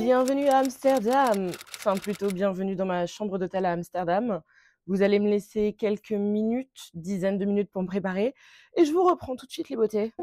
Bienvenue à Amsterdam, enfin plutôt bienvenue dans ma chambre d'hôtel à Amsterdam. Vous allez me laisser quelques minutes, dizaines de minutes pour me préparer et je vous reprends tout de suite les beautés.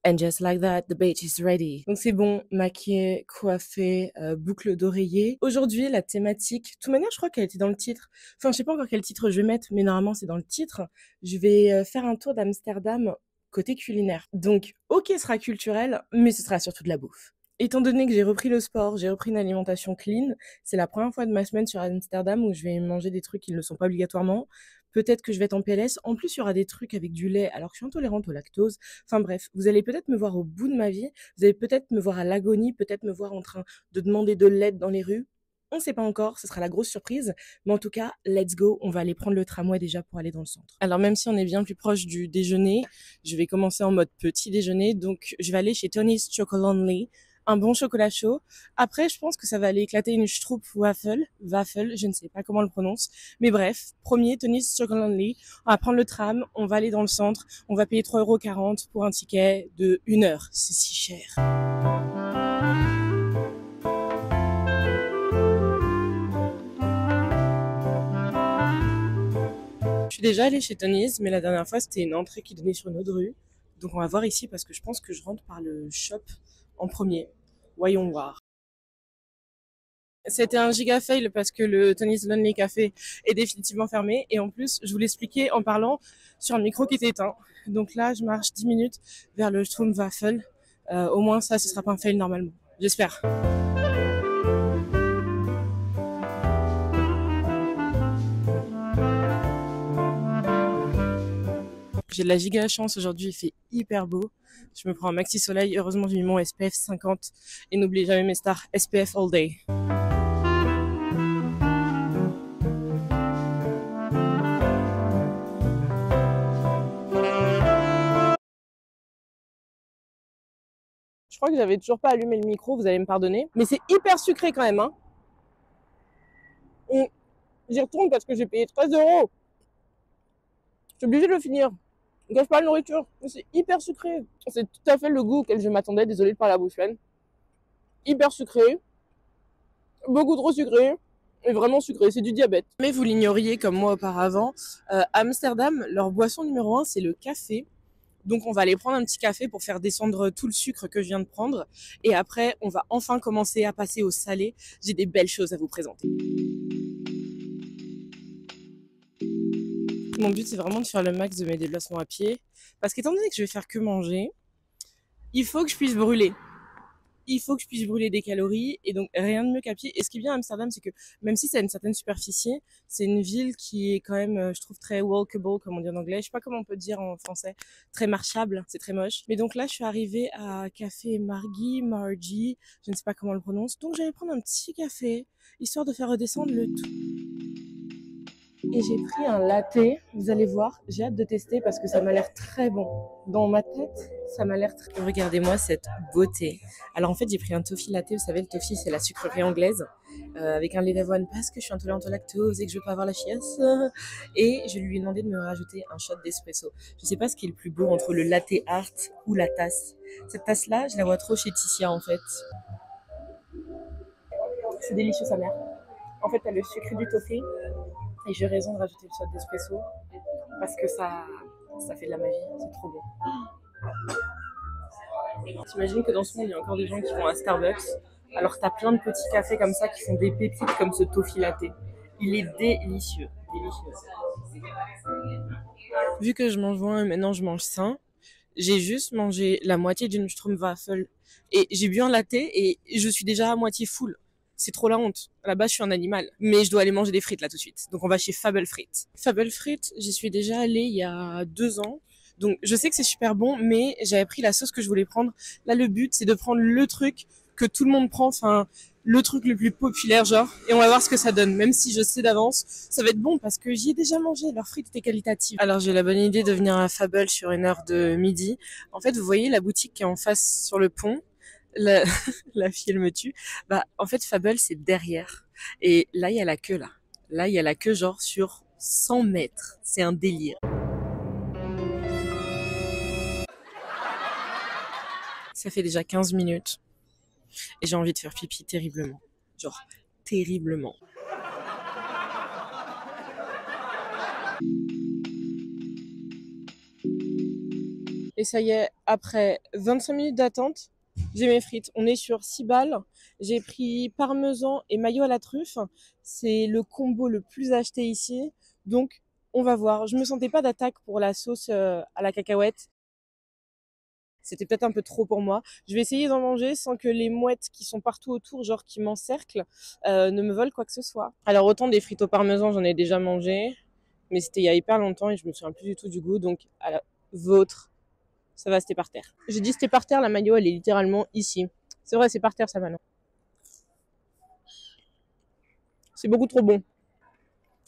And just like that, the beach is ready. Donc c'est bon, maquillée, coiffée, boucle d'oreiller. Aujourd'hui, la thématique, de toute manière, je crois qu'elle était dans le titre. Enfin, je sais pas encore quel titre je vais mettre, mais normalement, c'est dans le titre. Je vais faire un tour d'Amsterdam côté culinaire. Donc, ok, ce sera culturel, mais ce sera surtout de la bouffe. Étant donné que j'ai repris le sport, j'ai repris une alimentation clean, c'est la première fois de ma semaine sur Amsterdam où je vais manger des trucs qui ne le sont pas obligatoirement. Peut-être que je vais être en PLS. En plus, il y aura des trucs avec du lait alors que je suis intolérante au lactose. Enfin bref, vous allez peut-être me voir au bout de ma vie. Vous allez peut-être me voir à l'agonie, peut-être me voir en train de demander de l'aide dans les rues. On ne sait pas encore, ce sera la grosse surprise. Mais en tout cas, let's go. On va aller prendre le tramway déjà pour aller dans le centre. Alors même si on est bien plus proche du déjeuner, je vais commencer en mode petit déjeuner. Donc je vais aller chez Tony's Chocolonely. Un bon chocolat chaud. Après, je pense que ça va aller éclater une Stroopwafel, je ne sais pas comment on le prononce. Mais bref, premier, Tony's Chocolonely. On va prendre le tram, on va aller dans le centre, on va payer 3,40 € pour un ticket de 1 heure. C'est si cher. Je suis déjà allée chez Tony's, mais la dernière fois, c'était une entrée qui donnait sur une autre rue. Donc on va voir ici parce que je pense que je rentre par le shop en premier. Voyons voir. C'était un giga fail parce que le Tony's Lonely Café est définitivement fermé. Et en plus, je vous l'expliquais en parlant sur un micro qui était éteint. Donc là, je marche 10 minutes vers le Stroomwafel. Au moins ça, ce sera pas un fail normalement. J'espère. J'ai de la giga chance aujourd'hui, il fait hyper beau. Je me prends un maxi soleil, heureusement j'ai mis mon SPF 50 et n'oubliez jamais mes stars, SPF all day. Je crois que j'avais toujours pas allumé le micro, vous allez me pardonner, mais c'est hyper sucré quand même, hein. J'y retourne parce que j'ai payé 13 €. Je suis obligée de le finir. Je gâche pas la nourriture, mais c'est hyper sucré. C'est tout à fait le goût auquel je m'attendais, désolée de parler à la bouche pleine. Hyper sucré, beaucoup trop sucré, et vraiment sucré, c'est du diabète. Mais vous l'ignoriez comme moi auparavant, Amsterdam, leur boisson numéro 1, c'est le café. Donc on va aller prendre un petit café pour faire descendre tout le sucre que je viens de prendre. Et après, on va enfin commencer à passer au salé. J'ai des belles choses à vous présenter. Mon but, c'est vraiment de faire le max de mes déplacements à pied. Parce qu'étant donné que je vais faire que manger, il faut que je puisse brûler. Il faut que je puisse brûler des calories et donc rien de mieux qu'à pied. Et ce qui est bien à Amsterdam, c'est que même si ça a une certaine superficie, c'est une ville qui est quand même, je trouve, très walkable, comme on dit en anglais. Je sais pas comment on peut dire en français. Très marchable, c'est très moche. Mais donc là, je suis arrivée à Café Margie, je ne sais pas comment on le prononce. Donc j'allais prendre un petit café, histoire de faire redescendre le tout. Et j'ai pris un latte, vous allez voir, j'ai hâte de tester parce que ça m'a l'air très bon. Dans ma tête, ça m'a l'air très bon. Regardez-moi cette beauté. Alors en fait, j'ai pris un toffee latte, vous savez, le toffee c'est la sucrerie anglaise, avec un lait d'avoine parce que je suis intolérante au lactose et que je veux pas avoir la chiasse. Et je lui ai demandé de me rajouter un shot d'espresso. Je sais pas ce qui est le plus beau entre le latte art ou la tasse. Cette tasse-là, je la vois trop chez Ticia en fait. C'est délicieux sa mère. En fait, t'as le sucre du toffee. Et j'ai raison de rajouter le shot d'espresso parce que ça fait de la magie, c'est trop bon. T'imagines que dans ce monde, il y a encore des gens qui vont à Starbucks, alors que t'as plein de petits cafés comme ça qui font des pépites comme ce toffee latte. Il est délicieux, délicieux. Vu que je mange moins et maintenant je mange sain, j'ai juste mangé la moitié d'une Stroomwafel et j'ai bu un latte et je suis déjà à moitié full. C'est trop la honte. À la base, je suis un animal. Mais je dois aller manger des frites là tout de suite. Donc on va chez Fable Frites. Fable Frites, j'y suis déjà allée il y a 2 ans. Donc je sais que c'est super bon, mais j'avais pris la sauce que je voulais prendre. Là, le but, c'est de prendre le truc que tout le monde prend, enfin le truc le plus populaire, genre. Et on va voir ce que ça donne. Même si je sais d'avance, ça va être bon parce que j'y ai déjà mangé. Leurs frites étaient qualitatives. Alors j'ai la bonne idée de venir à Fable sur 1 heure de midi. En fait, vous voyez la boutique qui est en face sur le pont. La fille, elle me tue. Bah, en fait, Fable, c'est derrière. Et là, il y a la queue, là. Là, il y a la queue, genre, sur 100 mètres. C'est un délire. Ça fait déjà 15 minutes et j'ai envie de faire pipi terriblement. Genre, terriblement. Et ça y est, après 25 minutes d'attente, j'ai mes frites. On est sur 6 balles. J'ai pris parmesan et mayo à la truffe. C'est le combo le plus acheté ici. Donc, on va voir. Je me sentais pas d'attaque pour la sauce à la cacahuète. C'était peut-être un peu trop pour moi. Je vais essayer d'en manger sans que les mouettes qui sont partout autour, genre qui m'encerclent, ne me volent quoi que ce soit. Alors, autant des frites au parmesan, j'en ai déjà mangé. Mais c'était il y a hyper longtemps et je me souviens plus du tout du goût. Donc, à la vôtre. Ça va, c'était par terre. J'ai dit c'était par terre, la mayo, elle est littéralement ici. C'est vrai, c'est par terre, ça maintenant. C'est beaucoup trop bon.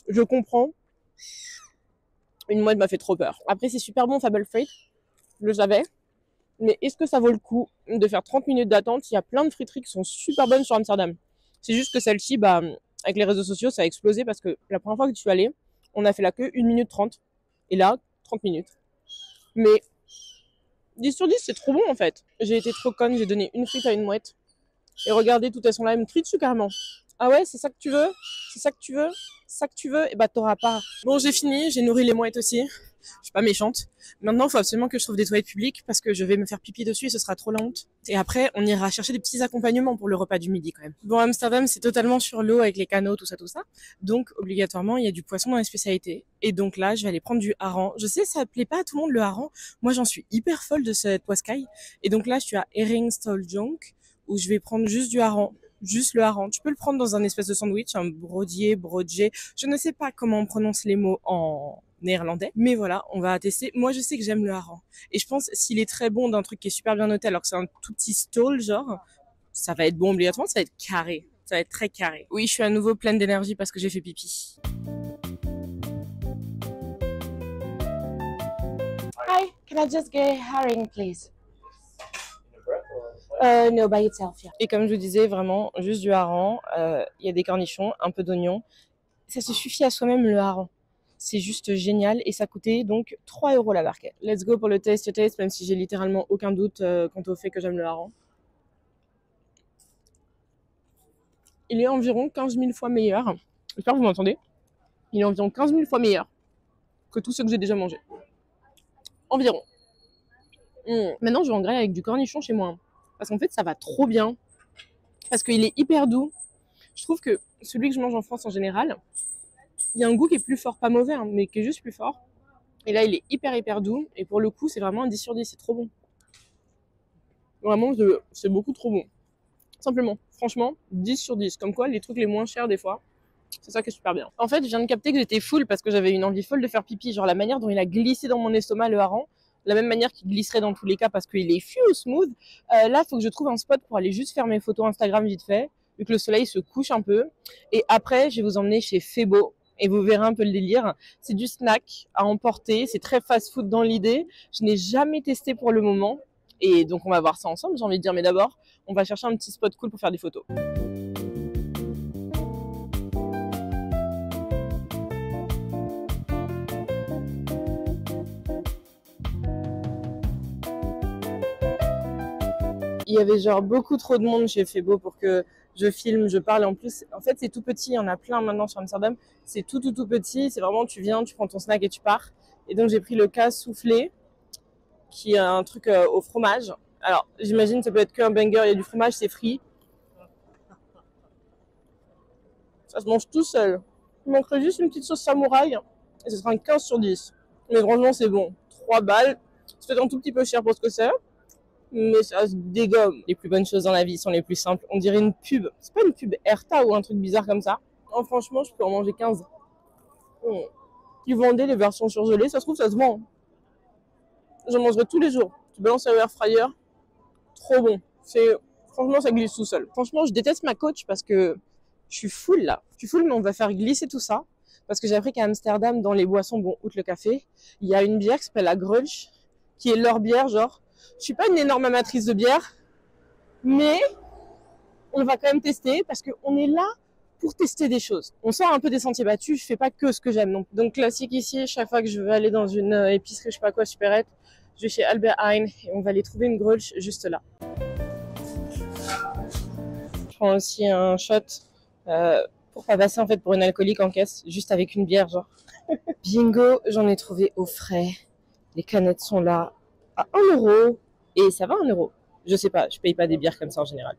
Je comprends. Une mouette m'a fait trop peur. Après, c'est super bon, Fable Freight. Je le savais. Mais est-ce que ça vaut le coup de faire 30 minutes d'attente? Il y a plein de friteries qui sont super bonnes sur Amsterdam. C'est juste que celle-ci, bah, avec les réseaux sociaux, ça a explosé parce que la première fois que je suis allée, on a fait la queue 1 minute 30. Et là, 30 minutes. Mais 10 sur 10, c'est trop bon en fait. J'ai été trop conne, j'ai donné une frite à une mouette. Et regardez, toutes elles sont là, elles me crient dessus carrément. Ah ouais, c'est ça que tu veux? C'est ça que tu veux? C'est ça que tu veux? Et bah t'auras pas. Bon, j'ai fini, j'ai nourri les mouettes aussi. Je suis pas méchante. Maintenant, il faut absolument que je trouve des toilettes publiques parce que je vais me faire pipi dessus et ce sera trop la honte. Et après, on ira chercher des petits accompagnements pour le repas du midi quand même. Bon, Amsterdam, c'est totalement sur l'eau avec les canaux, tout ça, tout ça. Donc, obligatoirement, il y a du poisson dans les spécialités. Et donc là, je vais aller prendre du hareng. Je sais, ça plaît pas à tout le monde le hareng. Moi, j'en suis hyper folle de cette poiscaille. Et donc là, je suis à Eringstoljonk où je vais prendre juste du hareng. Juste le hareng. Tu peux le prendre dans un espèce de sandwich, un brodier, brodje. Je ne sais pas comment on prononce les mots en néerlandais. Mais voilà, on va tester. Moi, je sais que j'aime le hareng. Et je pense, s'il est très bon d'un truc qui est super bien noté, alors que c'est un tout petit stall, genre, ça va être bon obligatoirement, ça va être carré. Ça va être très carré. Oui, je suis à nouveau pleine d'énergie parce que j'ai fait pipi. Hi, can I just get herring, please? No, by itself, yeah. Et comme je vous disais, vraiment, juste du hareng. Il y a des cornichons, un peu d'oignon. Ça se suffit à soi-même le hareng. C'est juste génial et ça coûtait donc 3 € la barquette. Let's go pour le taste taste, même si j'ai littéralement aucun doute quant au fait que j'aime le hareng. Il est environ 15 000 fois meilleur. J'espère que vous m'entendez. Il est environ 15 000 fois meilleur que tous ceux que j'ai déjà mangés. Environ. Maintenant, je vais en griller avec du cornichon chez moi. Parce qu'en fait, ça va trop bien. Parce qu'il est hyper doux. Je trouve que celui que je mange en France en général, il y a un goût qui est plus fort, pas mauvais, hein, mais qui est juste plus fort. Et là, il est hyper doux. Et pour le coup, c'est vraiment un 10 sur 10. C'est trop bon. Vraiment, c'est beaucoup trop bon. Simplement. Franchement, 10 sur 10. Comme quoi, les trucs les moins chers des fois, c'est ça qui est super bien. En fait, je viens de capter que j'étais full parce que j'avais une envie folle de faire pipi. Genre la manière dont il a glissé dans mon estomac, le hareng. La même manière qu'il glisserait dans tous les cas parce qu'il est smooth. Là, il faut que je trouve un spot pour aller juste faire mes photos Instagram vite fait, vu que le soleil se couche un peu. Et après, je vais vous emmener chez Febo. Et vous verrez un peu le délire. C'est du snack à emporter. C'est très fast-food dans l'idée. Je n'ai jamais testé pour le moment. Et donc, on va voir ça ensemble, j'ai envie de dire. Mais d'abord, on va chercher un petit spot cool pour faire des photos. Il y avait genre beaucoup trop de monde chez Febo pour que je filme, je parle. En plus, en fait, c'est tout petit. Il y en a plein maintenant sur Amsterdam. C'est tout petit. C'est vraiment, tu viens, tu prends ton snack et tu pars. Et donc, j'ai pris le cas soufflé, qui est un truc au fromage. Alors, j'imagine ça peut être qu'un banger. Il y a du fromage, c'est frit. Ça se mange tout seul. Il manquerait juste une petite sauce samouraï. Et ce sera un 15 sur 10. Mais franchement, c'est bon. 3 balles. C'est peut-être un tout petit peu cher pour ce que c'est. Mais ça se dégomme. Les plus bonnes choses dans la vie sont les plus simples. On dirait une pub. C'est pas une pub Erta ou un truc bizarre comme ça. Oh, franchement, je peux en manger 15. Ils vendaient les versions surgelées. Ça se trouve, ça se vend. J'en mangerai tous les jours. Tu balances au air fryer. Trop bon. Franchement, ça glisse tout seul. Franchement, je déteste ma coach parce que je suis full là. Je suis full, mais on va faire glisser tout ça. Parce que j'ai appris qu'à Amsterdam, dans les boissons, bon, outre le café, il y a une bière qui s'appelle la Grolsch, qui est leur bière, genre. Je suis pas une énorme amatrice de bière, mais on va quand même tester parce qu'on est là pour tester des choses. On sort un peu des sentiers battus, je fais pas que ce que j'aime. Donc classique ici, chaque fois que je veux aller dans une épicerie, je sais pas quoi, supérette, Je vais chez Albert Heijn et on va aller trouver une grolsch juste là. Je prends aussi un shot pour pas passer en fait pour une alcoolique en caisse, juste avec une bière genre. Bingo, j'en ai trouvé au frais. Les canettes sont là à 1 € et ça va 1 €. Je sais pas, je paye pas des bières comme ça en général.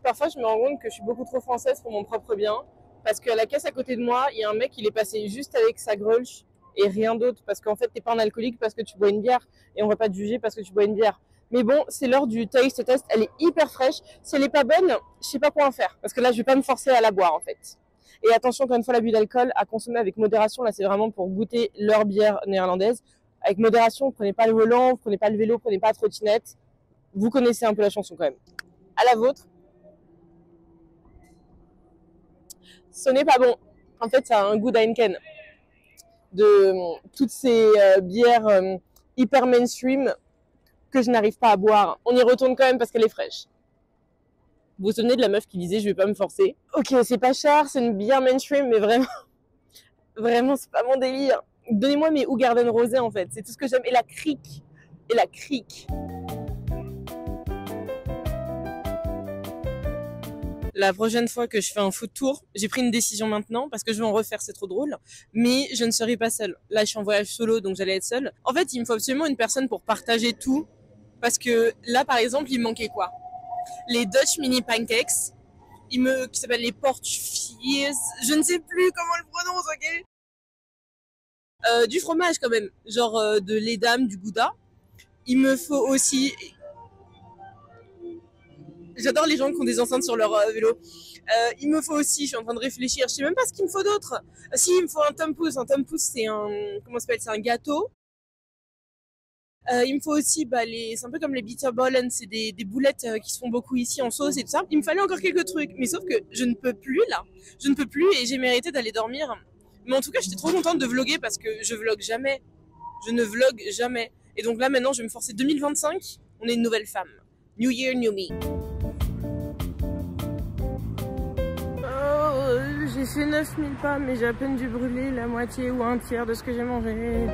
Parfois, je me rends compte que je suis beaucoup trop française pour mon propre bien. Parce qu'à la caisse à côté de moi, il y a un mec, il est passé juste avec sa grolsch et rien d'autre. Parce qu'en fait, t'es pas un alcoolique parce que tu bois une bière. Et on va pas te juger parce que tu bois une bière. Mais bon, c'est l'heure du taste test. Elle est hyper fraîche. Si elle est pas bonne, je sais pas quoi en faire. Parce que là, je vais pas me forcer à la boire en fait. Et attention, encore une fois, l'abus d'alcool à consommer avec modération. Là, c'est vraiment pour goûter leur bière néerlandaise. Avec modération, prenez pas le volant, prenez pas le vélo, prenez pas la trottinette. Vous connaissez un peu la chanson quand même. À la vôtre. Ce n'est pas bon. En fait, ça a un goût d'Heineken. De toutes ces bières hyper mainstream que je n'arrive pas à boire. On y retourne quand même parce qu'elle est fraîche. Vous vous souvenez de la meuf qui disait je vais pas me forcer? Ok, c'est pas cher, c'est une bière mainstream, mais vraiment, vraiment, c'est pas mon délire. Donnez-moi mes Hoegaarden rosés en fait, c'est tout ce que j'aime. Et la crique. Et la crique. La prochaine fois que je fais un food tour, j'ai pris une décision maintenant parce que je vais en refaire, c'est trop drôle. Mais je ne serai pas seule. Là, je suis en voyage solo, donc j'allais être seule. En fait, il me faut absolument une personne pour partager tout. Parce que là, par exemple, il me manquait quoi? Les Dutch mini pancakes, qui s'appellent les Portfiers. Je ne sais plus comment on le prononce, ok? Du fromage quand même, genre de l'Edam, du Gouda. Il me faut aussi... J'adore les gens qui ont des enceintes sur leur vélo. Il me faut aussi, je suis en train de réfléchir, je sais même pas ce qu'il me faut d'autre. Si, il me faut un Tompouce. Un Tompouce, c'est un... Comment ça s'appelle? C'est un gâteau. Il me faut aussi, c'est un peu comme les Bitterballen, c'est des boulettes qui se font beaucoup ici en sauce et tout ça. Il me fallait encore quelques trucs, mais sauf que je ne peux plus là. Je ne peux plus et j'ai mérité d'aller dormir. Mais en tout cas, j'étais trop contente de vlogger parce que je vlog jamais. Je ne vlog jamais. Et donc là, maintenant, je vais me forcer 2025. On est une nouvelle femme. New Year, New Me. J'ai fait 9000 pas, mais j'ai à peine dû brûler la moitié ou un tiers de ce que j'ai mangé.